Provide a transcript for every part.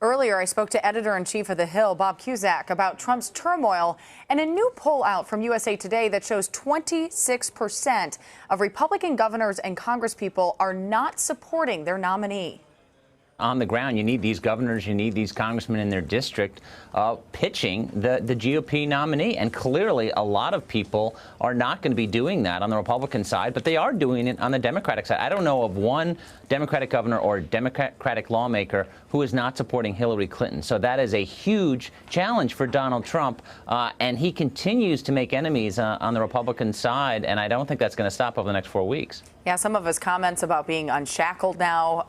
Earlier, I spoke to editor-in-chief of The Hill, Bob Cusack, about Trump's turmoil and a new poll out from USA Today that shows 26% of Republican governors and congresspeople are not supporting their nominee. On the ground, you need these governors, you need these congressmen in their district pitching the GOP nominee. And clearly, a lot of people are not going to be doing that on the Republican side, but they are doing it on the Democratic side. I don't know of one Democratic governor or Democratic lawmaker who is not supporting Hillary Clinton. So that is a huge challenge for Donald Trump. And he continues to make enemies on the Republican side. And I don't think that's going to stop over the next 4 weeks. Yeah, some of his comments about being unshackled now,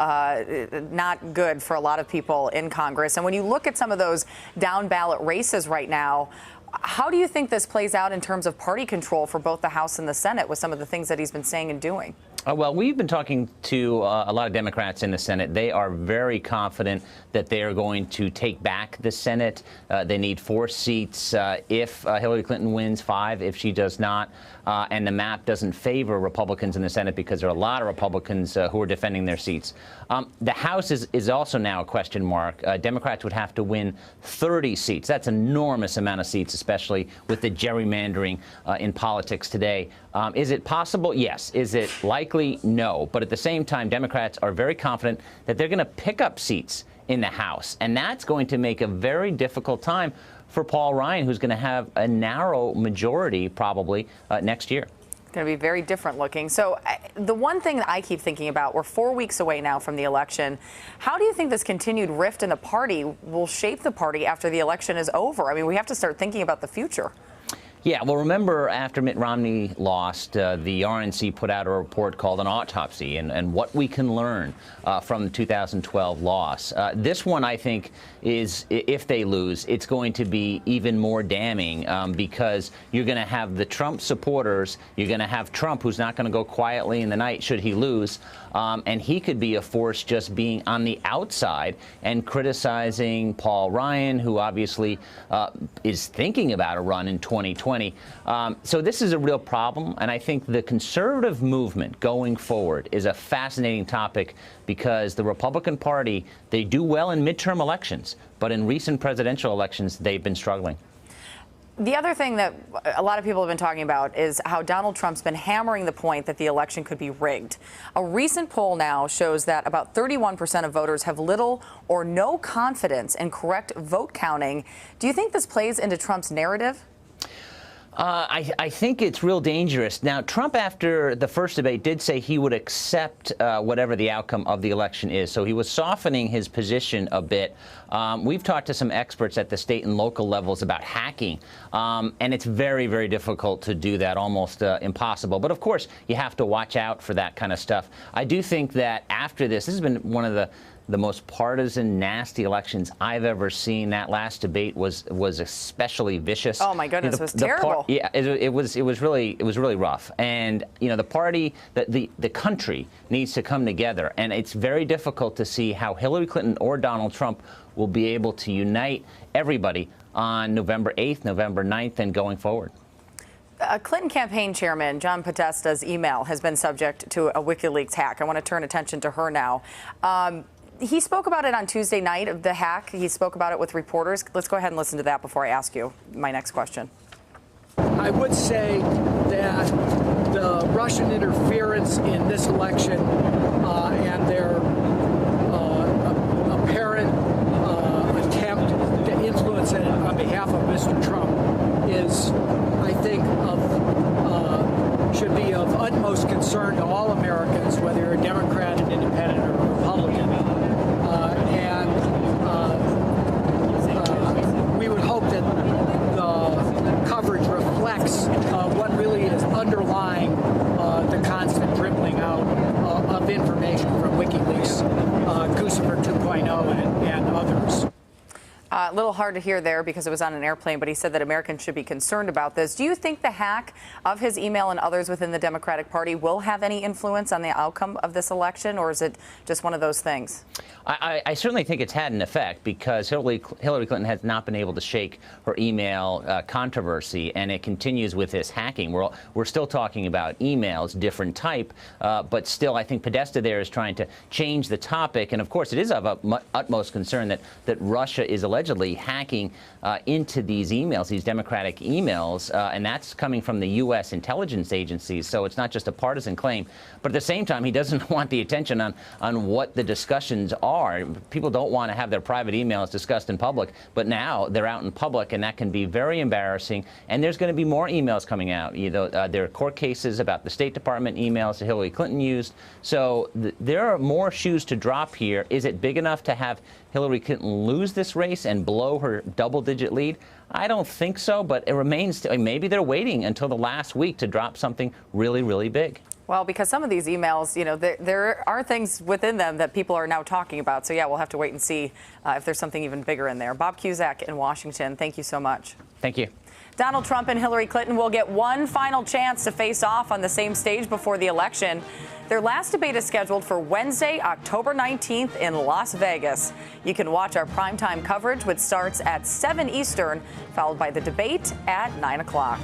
not good for a lot of people in Congress. And when you look at some of those down ballot races right now, how do you think this plays out in terms of party control for both the House and the Senate with some of the things that he's been saying and doing? Well, we've been talking to a lot of Democrats in the Senate. They are very confident that they are going to take back the Senate. They need 4 seats if Hillary Clinton wins, 5 if she does not. And the map doesn't favor Republicans in the Senate because there are a lot of Republicans who are defending their seats. The House is also now a question mark. Democrats would have to win 30 seats. That's an enormous amount of seats, especially with the gerrymandering in politics today. Is it possible? Yes. Is it likely? No. But at the same time, Democrats are very confident that they're going to pick up seats in the House. And that's going to make a very difficult time for Paul Ryan, who's going to have a narrow majority probably next year. Going to be very different looking. So the one thing that I keep thinking about, we're 4 weeks away now from the election. How do you think this continued rift in the party will shape the party after the election is over? I mean, we have to start thinking about the future. Yeah, well, remember after Mitt Romney lost, the RNC put out a report called An Autopsy and what we can learn from the 2012 loss. This one, I think, is, if they lose, it's going to be even more damning because you're going to have the Trump supporters. You're going to have Trump, who's not going to go quietly in the night should he lose. And he could be a force just being on the outside and criticizing Paul Ryan, who obviously is thinking about a run in 2020. So this is a real problem. And I think the conservative movement going forward is a fascinating topic because the Republican Party, they do well in midterm elections, but in recent presidential elections, they've been struggling. The other thing that a lot of people have been talking about is how Donald Trump's been hammering the point that the election could be rigged. A recent poll now shows that about 31% of voters have little or no confidence in correct vote counting. Do you think this plays into Trump's narrative? I think it's real dangerous. Now, Trump, after the first debate, did say he would accept whatever the outcome of the election is. So he was softening his position a bit. We've talked to some experts at the state and local levels about hacking, and it's very, very difficult to do that, almost impossible. But, of course, you have to watch out for that kind of stuff. I do think that after this has been one of the most partisan, nasty elections I've ever seen. That last debate was especially vicious. Oh my goodness, it was terrible. Yeah, it was really rough. And the party, the country needs to come together. And it's very difficult to see how Hillary Clinton or Donald Trump will be able to unite everybody on November 8th, November 9th, and going forward. Clinton campaign chairman John Podesta's email has been subject to a WikiLeaks hack. I want to turn attention to her now. He spoke about it on Tuesday night of the hack. He spoke about it with reporters. Let's go ahead and listen to that before I ask you my next question. I would say that the Russian interference in this election and their apparent attempt to influence it on behalf of Mr. Trump is, I think, should be of utmost concern to all Americans, whether you're a Democrat, an independent, or a Republican. We would hope that the coverage reflects what really is underlying the constant dribbling out of information from WikiLeaks, Guccifer 2.0, and others. A little hard to hear there because it was on an airplane, but he said that Americans should be concerned about this. Do you think the hack of his email and others within the Democratic Party will have any influence on the outcome of this election, or is it just one of those things? I certainly think it's had an effect because Hillary Clinton has not been able to shake her email controversy, and it continues with this hacking. We're still talking about emails, different type, but still I think Podesta there is trying to change the topic. And of course, it is of utmost concern that Russia is allegedly hacking into these emails, these Democratic emails, and that's coming from the U.S. intelligence agencies. So it's not just a partisan claim. But at the same time, he doesn't want the attention on what the discussions are. People don't want to have their private emails discussed in public, but now they're out in public, and that can be very embarrassing. And there's going to be more emails coming out. There are court cases about the State Department emails that Hillary Clinton used. So there are more shoes to drop here. Is it big enough to have Hillary Clinton lose this race and blow her double-digit lead? I don't think so, but it remains. Maybe they're waiting until the last week to drop something really, really big. Well, because some of these emails, there are things within them that people are now talking about. So, yeah, we'll have to wait and see if there's something even bigger in there. Bob Cusack in Washington, thank you so much. Thank you. Donald Trump and Hillary Clinton will get one final chance to face off on the same stage before the election. Their last debate is scheduled for Wednesday, October 19th in Las Vegas. You can watch our primetime coverage, which starts at 7 Eastern, followed by the debate at 9 o'clock.